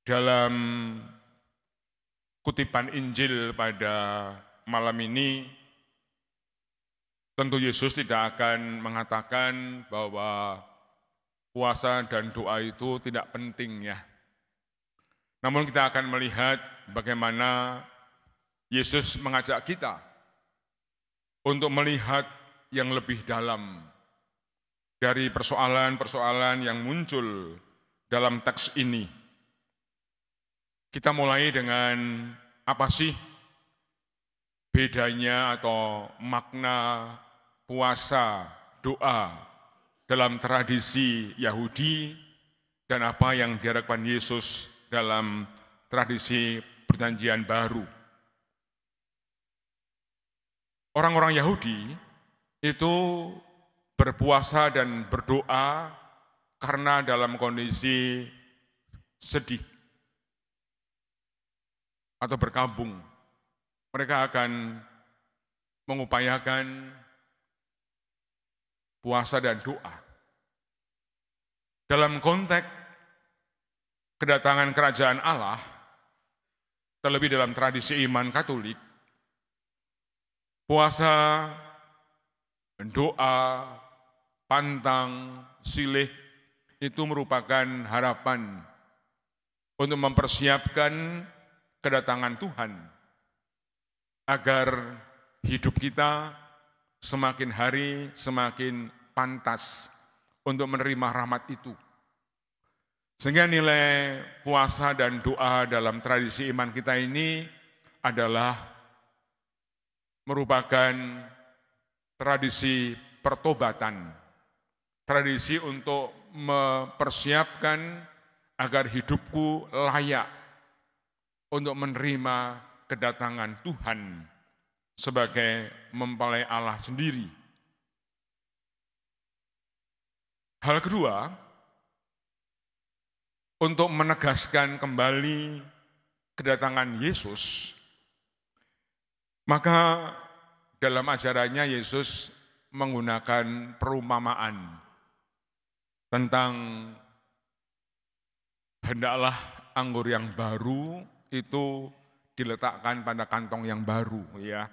Dalam kutipan Injil pada malam ini, tentu Yesus tidak akan mengatakan bahwa puasa dan doa itu tidak penting ya. Namun kita akan melihat bagaimana Yesus mengajak kita untuk melihat yang lebih dalam dari persoalan-persoalan yang muncul dalam teks ini. Kita mulai dengan apa sih bedanya atau makna puasa, doa dalam tradisi Yahudi dan apa yang diharapkan Yesus dalam tradisi Perjanjian Baru. Orang-orang Yahudi itu berpuasa dan berdoa karena dalam kondisi sedih atau berkabung. Mereka akan mengupayakan puasa dan doa. Dalam konteks kedatangan kerajaan Allah, terlebih dalam tradisi iman Katolik, puasa, doa, pantang, silih itu merupakan harapan untuk mempersiapkan kedatangan Tuhan agar hidup kita semakin hari semakin pantas untuk menerima rahmat itu. Sehingga nilai puasa dan doa dalam tradisi iman kita ini adalah merupakan tradisi pertobatan, tradisi untuk mempersiapkan agar hidupku layak untuk menerima kedatangan Tuhan sebagai mempelai Allah sendiri. Hal kedua, untuk menegaskan kembali kedatangan Yesus, maka dalam ajarannya Yesus menggunakan perumpamaan tentang hendaklah anggur yang baru itu diletakkan pada kantong yang baru ya.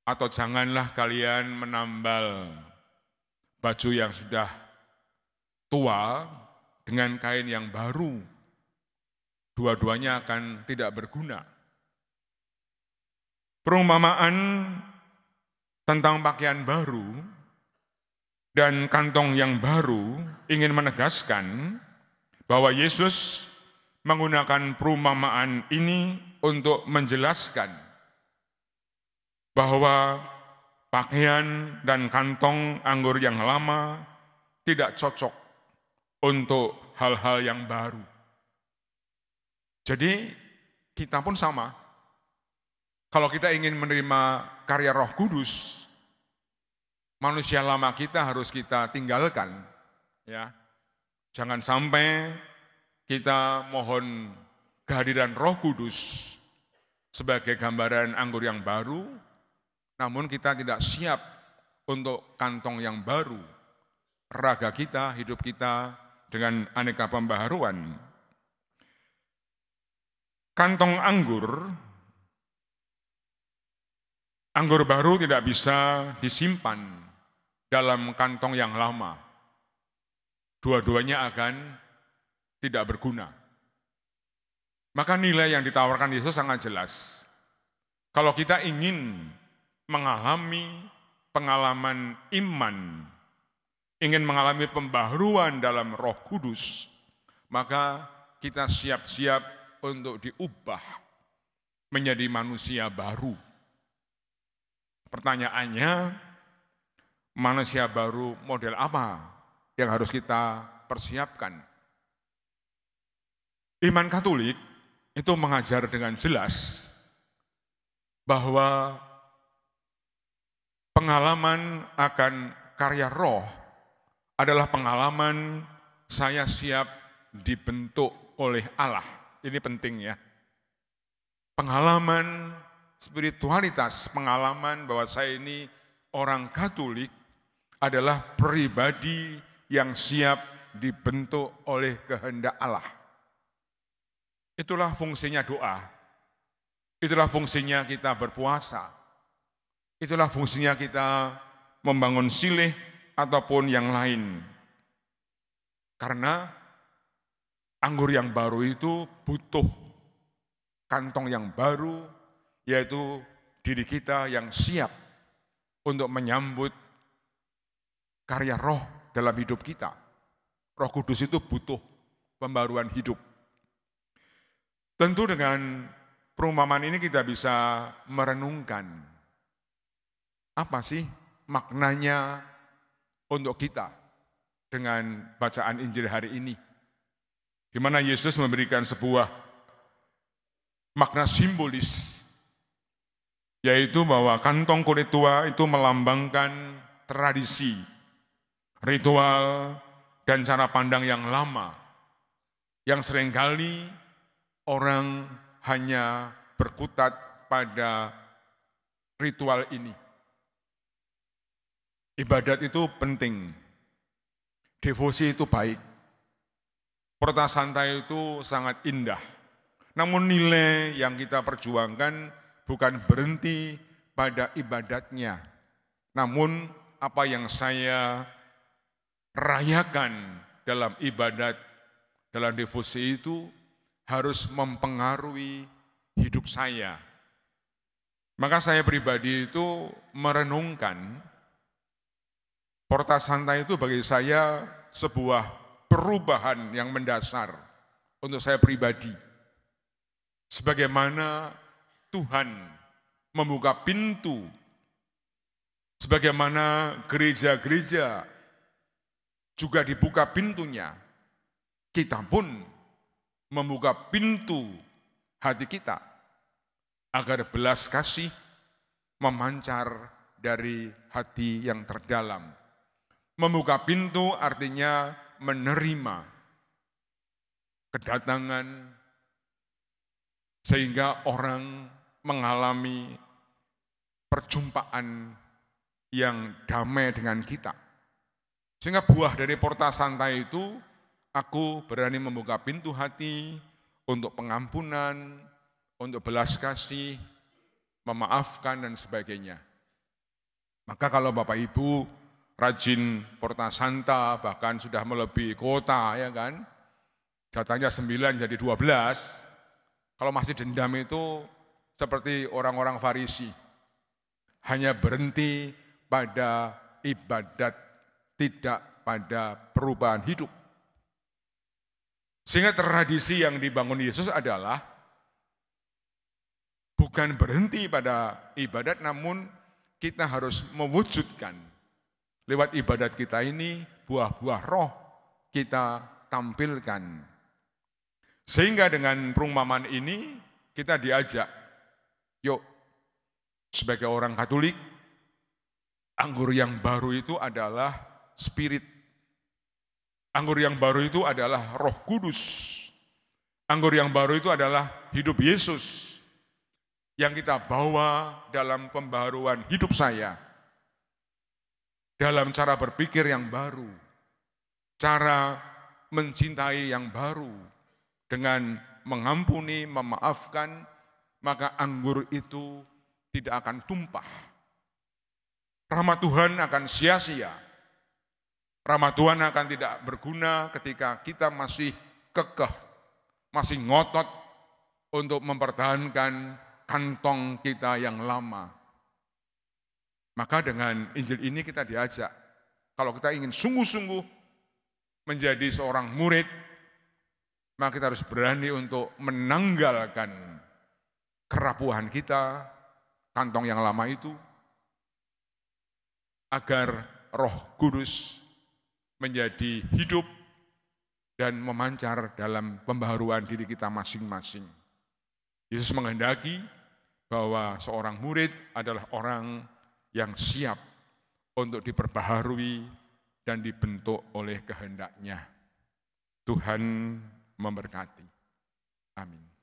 Atau janganlah kalian menambal baju yang sudah tua dengan kain yang baru. Dua-duanya akan tidak berguna. Perumpamaan tentang pakaian baru dan kantong yang baru ingin menegaskan bahwa Yesus menggunakan perumpamaan ini untuk menjelaskan bahwa pakaian dan kantong anggur yang lama tidak cocok untuk hal-hal yang baru. Jadi kita pun sama. Kalau kita ingin menerima karya Roh Kudus, manusia lama kita harus kita tinggalkan. Ya, jangan sampai kita mohon kehadiran Roh Kudus sebagai gambaran anggur yang baru, namun kita tidak siap untuk kantong yang baru. Raga kita, hidup kita dengan aneka pembaharuan. Kantong anggur baru tidak bisa disimpan dalam kantong yang lama. Dua-duanya akan tidak berguna. Maka nilai yang ditawarkan Yesus sangat jelas. Kalau kita ingin mengalami pengalaman iman, ingin mengalami pembaharuan dalam Roh Kudus, maka kita siap-siap untuk diubah menjadi manusia baru. Pertanyaannya, manusia baru model apa yang harus kita persiapkan? Iman Katolik itu mengajar dengan jelas bahwa pengalaman akan karya Roh adalah pengalaman saya siap dibentuk oleh Allah. Ini penting ya. Pengalaman spiritualitas, pengalaman bahwa saya ini orang Katolik adalah pribadi yang siap dibentuk oleh kehendak Allah. Itulah fungsinya doa. Itulah fungsinya kita berpuasa. Itulah fungsinya kita membangun silih ataupun yang lain. Karena anggur yang baru itu butuh kantong yang baru, yaitu diri kita yang siap untuk menyambut karya roh dalam hidup kita. Roh Kudus itu butuh pembaruan hidup. Tentu dengan perumpamaan ini kita bisa merenungkan apa sih maknanya untuk kita dengan bacaan Injil hari ini. Di mana Yesus memberikan sebuah makna simbolis, yaitu bahwa kantong kulit tua itu melambangkan tradisi, ritual, dan cara pandang yang lama, yang seringkali orang hanya berkutat pada ritual ini. Ibadat itu penting, devosi itu baik, Porta Santa itu sangat indah. Namun nilai yang kita perjuangkan bukan berhenti pada ibadatnya, namun apa yang saya rayakan dalam ibadat, dalam devosi itu harus mempengaruhi hidup saya. Maka saya pribadi itu merenungkan Porta Santa itu bagi saya sebuah perubahan yang mendasar untuk saya pribadi. Sebagaimana Tuhan membuka pintu, sebagaimana gereja-gereja juga dibuka pintunya, kita pun membuka pintu hati kita agar belas kasih memancar dari hati yang terdalam. Membuka pintu artinya menerima kedatangan sehingga orang mengalami perjumpaan yang damai dengan kita. Sehingga buah dari Porta Santa itu, aku berani membuka pintu hati untuk pengampunan, untuk belas kasih, memaafkan dan sebagainya. Maka kalau Bapak Ibu rajin Porta Santa, bahkan sudah melebihi kuota, ya kan? Jatahnya 9 jadi 12. Kalau masih dendam itu seperti orang-orang Farisi, hanya berhenti pada ibadat, tidak pada perubahan hidup. Sehingga tradisi yang dibangun Yesus adalah bukan berhenti pada ibadat, namun kita harus mewujudkan lewat ibadat kita ini buah-buah roh kita tampilkan. Sehingga dengan perumpamaan ini kita diajak, yuk sebagai orang Katolik, anggur yang baru itu adalah spirit. Anggur yang baru itu adalah Roh Kudus. Anggur yang baru itu adalah hidup Yesus yang kita bawa dalam pembaruan hidup saya. Dalam cara berpikir yang baru, cara mencintai yang baru, dengan mengampuni, memaafkan, maka anggur itu tidak akan tumpah. Rahmat Tuhan akan sia-sia. Rahmat Tuhan akan tidak berguna ketika kita masih kekeh, masih ngotot untuk mempertahankan kantong kita yang lama. Maka dengan Injil ini kita diajak, kalau kita ingin sungguh-sungguh menjadi seorang murid, maka kita harus berani untuk menanggalkan kerapuhan kita, kantong yang lama itu, agar Roh Kudus menjadi hidup dan memancar dalam pembaharuan diri kita masing-masing. Yesus menghendaki bahwa seorang murid adalah orang yang siap untuk diperbaharui dan dibentuk oleh kehendaknya. Tuhan memberkati. Amin.